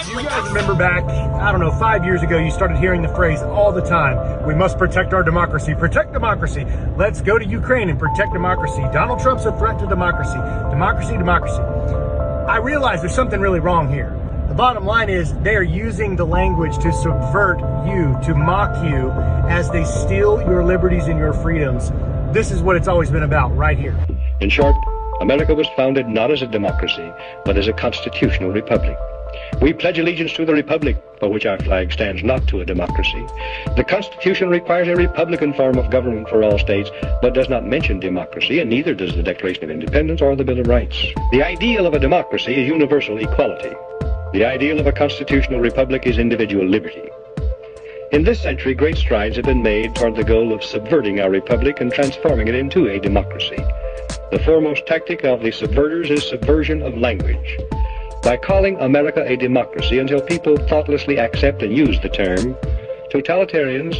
You guys remember back, I don't know, 5 years ago, you started hearing the phrase all the time, we must protect our democracy, protect democracy. Let's go to Ukraine and protect democracy. Donald Trump's a threat to democracy. Democracy, democracy. I realize there's something really wrong here. The bottom line is they are using the language to subvert you, to mock you, as they steal your liberties and your freedoms. This is what it's always been about, right here. In short, America was founded not as a democracy, but as a constitutional republic. We pledge allegiance to the republic, for which our flag stands, not to a democracy. The Constitution requires a republican form of government for all states, but does not mention democracy, and neither does the Declaration of Independence or the Bill of Rights. The ideal of a democracy is universal equality. The ideal of a constitutional republic is individual liberty. In this century, great strides have been made toward the goal of subverting our republic and transforming it into a democracy. The foremost tactic of the subverters is subversion of language. By calling America a democracy until people thoughtlessly accept and use the term, totalitarians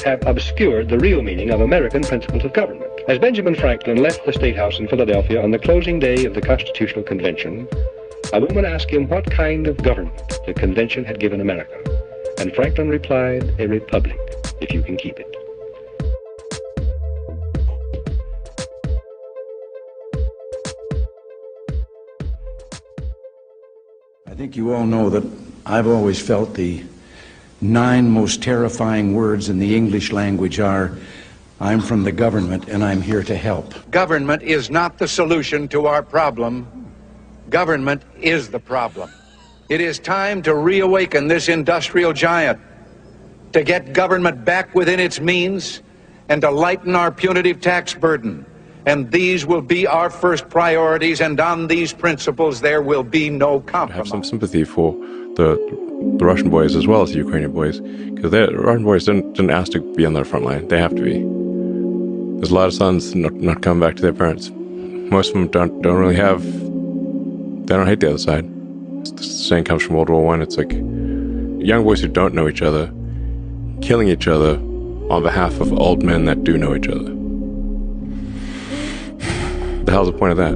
have obscured the real meaning of American principles of government. As Benjamin Franklin left the State House in Philadelphia on the closing day of the Constitutional Convention, a woman asked him what kind of government the convention had given America. And Franklin replied, a republic, if you can keep it. I think you all know that I've always felt the 9 most terrifying words in the English language are, I'm from the government and I'm here to help. Government is not the solution to our problem. Government is the problem. It is time to reawaken this industrial giant, to get government back within its means, and to lighten our punitive tax burden. And these will be our first priorities, and on these principles there will be no compromise. I have some sympathy for the Russian boys as well as the Ukrainian boys, because the Russian boys didn't ask to be on the front line. They have to be. There's a lot of sons not coming back to their parents. Most of them don't really have. They don't hate the other side. The saying comes from World War I. It's like young boys who don't know each other killing each other on behalf of old men that do know each other. The hell's the point of that?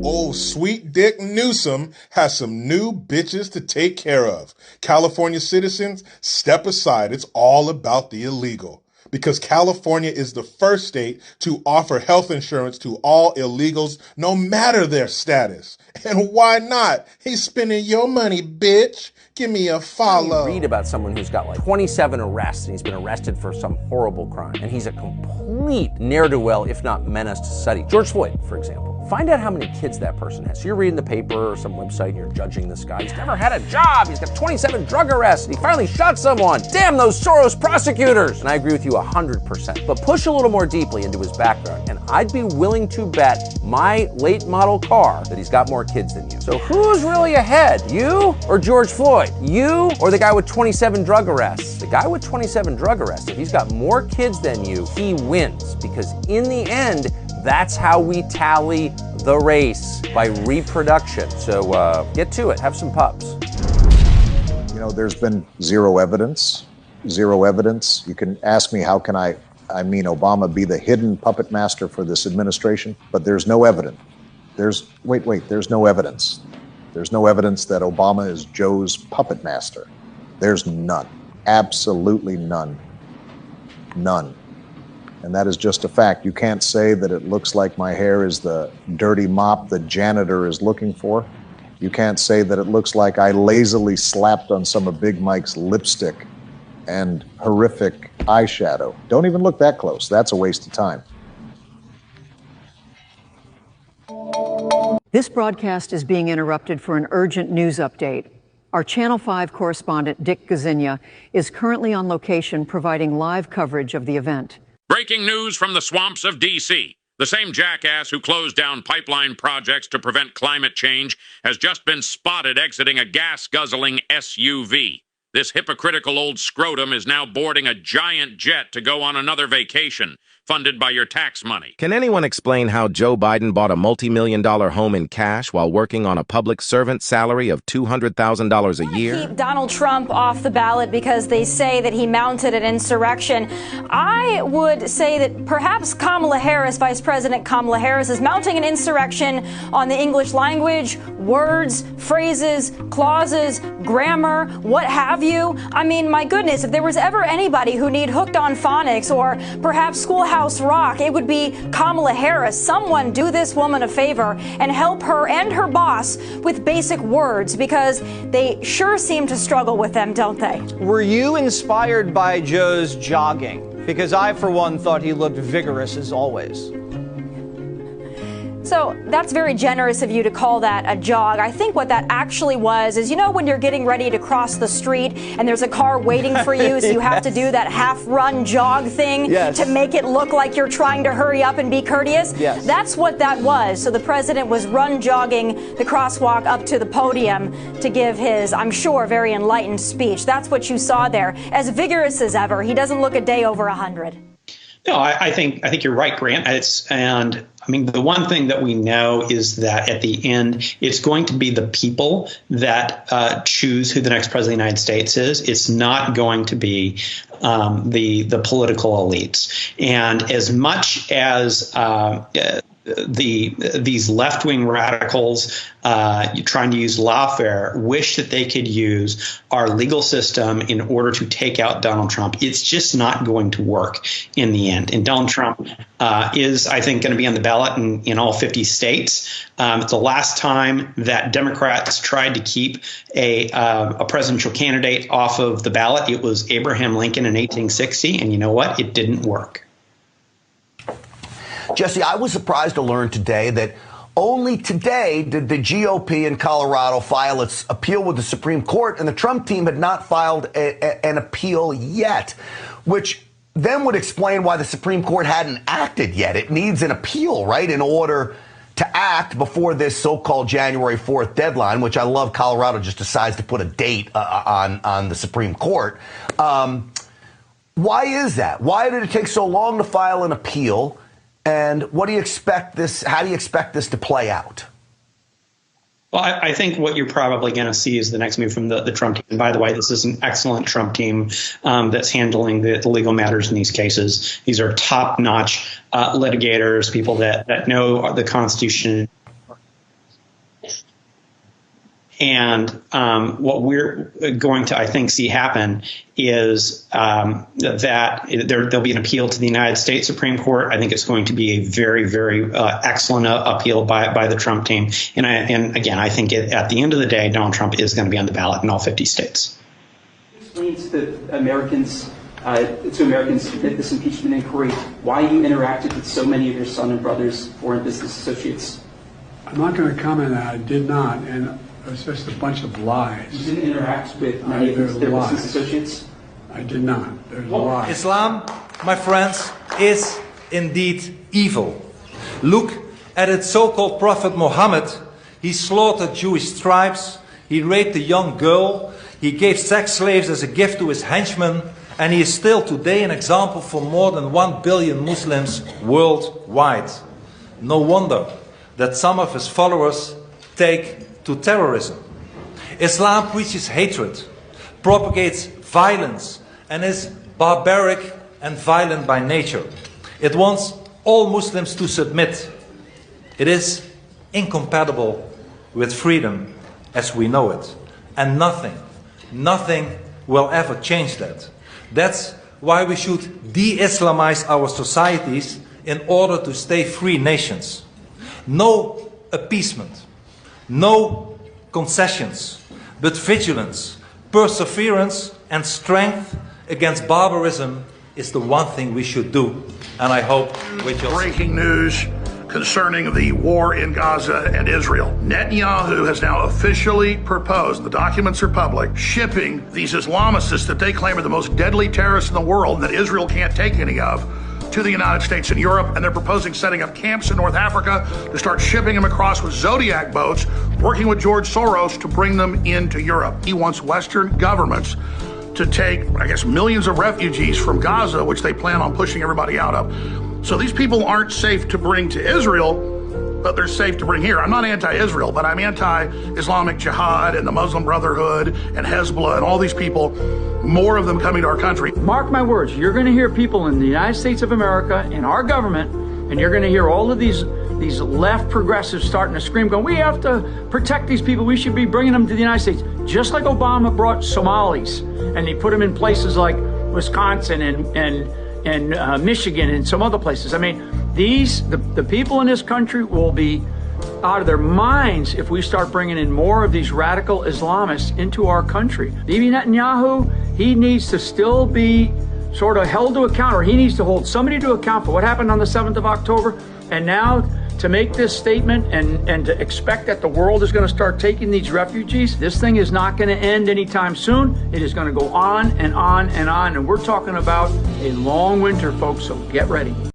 Old Sweet Dick Newsom has some new bitches to take care of. California citizens, step aside. It's all about the illegal. Because California is the first state to offer health insurance to all illegals, no matter their status. And why not? He's spending your money, bitch. Give me a follow. You read about someone who's got like 27 arrests, and he's been arrested for some horrible crime, and he's a complete ne'er-do-well, if not menace to society. George Floyd, for example. Find out how many kids that person has. So you're reading the paper or some website and you're judging this guy. He's never had a job. He's got 27 drug arrests and he finally shot someone. Damn those Soros prosecutors. And I agree with you 100%. But push a little more deeply into his background and I'd be willing to bet my late model car that he's got more kids than you. So who's really ahead? You or George Floyd? You or the guy with 27 drug arrests? The guy with 27 drug arrests, if he's got more kids than you, he wins. Because in the end, that's how we tally the race, by reproduction. So get to it, have some pups. You know, there's been zero evidence. You can ask me, how can Obama be the hidden puppet master for this administration? But there's no evidence. There's no evidence. There's no evidence that Obama is Joe's puppet master. There's none. Absolutely none. None. And that is just a fact. You can't say that it looks like my hair is the dirty mop the janitor is looking for. You can't say that it looks like I lazily slapped on some of Big Mike's lipstick and horrific eyeshadow. Don't even look that close. That's a waste of time. This broadcast is being interrupted for an urgent news update. Our Channel 5 correspondent, Dick Gazinia, is currently on location providing live coverage of the event. Breaking news from the swamps of D.C. The same jackass who closed down pipeline projects to prevent climate change has just been spotted exiting a gas-guzzling SUV. This hypocritical old scrotum is now boarding a giant jet to go on another vacation, funded by your tax money. Can anyone explain how Joe Biden bought a multi-million-dollar home in cash while working on a public servant salary of $200,000 a year? Keep Donald Trump off the ballot because they say that he mounted an insurrection. I would say that perhaps Kamala Harris, Vice President Kamala Harris, is mounting an insurrection on the English language, words, phrases, clauses, grammar, what have you. I mean, my goodness, if there was ever anybody who need hooked on phonics or perhaps Schoolhouse Rock, it would be Kamala Harris. Someone do this woman a favor and help her and her boss with basic words, because they sure seem to struggle with them, don't they? Were you inspired by Joe's jogging? Because I, for one, thought he looked vigorous as always. So that's very generous of you to call that a jog. I think what that actually was is, you know, when you're getting ready to cross the street and there's a car waiting for you, so you have to do that half-run jog thing to make it look like you're trying to hurry up and be courteous. That's what that was. So the president was jogging the crosswalk up to the podium to give his, I'm sure, very enlightened speech. That's what you saw there. As vigorous as ever. He doesn't look a day over 100. No, I think you're right, Grant. I mean, the one thing that we know is that at the end, it's going to be the people that choose who the next president of the United States is. It's not going to be the political elites. And as much as these left-wing radicals trying to use lawfare wish that they could use our legal system in order to take out Donald Trump, it's just not going to work in the end. And Donald Trump is, I think, going to be on the ballot in all 50 states. It's the last time that Democrats tried to keep a presidential candidate off of the ballot. It was Abraham Lincoln in 1860, and you know what? It didn't work. Jesse, I was surprised to learn today that only today did the GOP in Colorado file its appeal with the Supreme Court, and the Trump team had not filed an appeal yet, which then would explain why the Supreme Court hadn't acted yet. It needs an appeal, right, in order to act before this so-called January 4th deadline, which I love Colorado just decides to put a date on the Supreme Court. Why is that? Why did it take so long to file an appeal? And what do you expect this? How do you expect this to play out? Well, I think what you're probably going to see is the next move from the Trump team. And by the way, this is an excellent Trump team that's handling the legal matters in these cases. These are top-notch litigators, people that know the Constitution. And what we're going to, I think, see happen is that there'll be an appeal to the United States Supreme Court. I think it's going to be a very, very excellent appeal by the Trump team. And again, I think at the end of the day, Donald Trump is going to be on the ballot in all 50 states. Explain to Americans amid this impeachment inquiry why you interacted with so many of your son and brother's foreign business associates. I'm not going to comment on that. I did not. And it was just a bunch of lies. You didn't interact with many of their business associates? I did not. There's a lie. Islam, my friends, is indeed evil. Look at its so-called prophet Muhammad. He slaughtered Jewish tribes. He raped a young girl. He gave sex slaves as a gift to his henchmen. And he is still today an example for more than 1 billion Muslims worldwide. No wonder that some of his followers take to terrorism. Islam preaches hatred, propagates violence, and is barbaric and violent by nature. It wants all Muslims to submit. It is incompatible with freedom as we know it. And nothing will ever change that. That's why we should de-Islamize our societies in order to stay free nations. No appeasement. No concessions, but vigilance, perseverance, and strength against barbarism is the one thing we should do. And I hope we just... Breaking news concerning the war in Gaza and Israel. Netanyahu has now officially proposed, the documents are public, shipping these Islamicists that they claim are the most deadly terrorists in the world and that Israel can't take any of, to the United States and Europe, and they're proposing setting up camps in North Africa to start shipping them across with Zodiac boats, working with George Soros to bring them into Europe. He wants Western governments to take, I guess, millions of refugees from Gaza, which they plan on pushing everybody out of. So these people aren't safe to bring to Israel, but they're safe to bring here. I'm not anti-Israel, but I'm anti-Islamic Jihad and the Muslim Brotherhood and Hezbollah and all these people, more of them coming to our country. Mark my words, you're going to hear people in the United States of America, in our government, and you're going to hear all of these left progressives starting to scream, going, we have to protect these people. We should be bringing them to the United States. Just like Obama brought Somalis, and he put them in places like Wisconsin and Michigan and some other places. I mean, the people in this country will be out of their minds if we start bringing in more of these radical Islamists into our country. Bibi Netanyahu, he needs to still be sort of held to account, or he needs to hold somebody to account for what happened on the 7th of October. And now to make this statement and to expect that the world is going to start taking these refugees, this thing is not going to end anytime soon. It is going to go on and on and on. And we're talking about a long winter, folks, so get ready.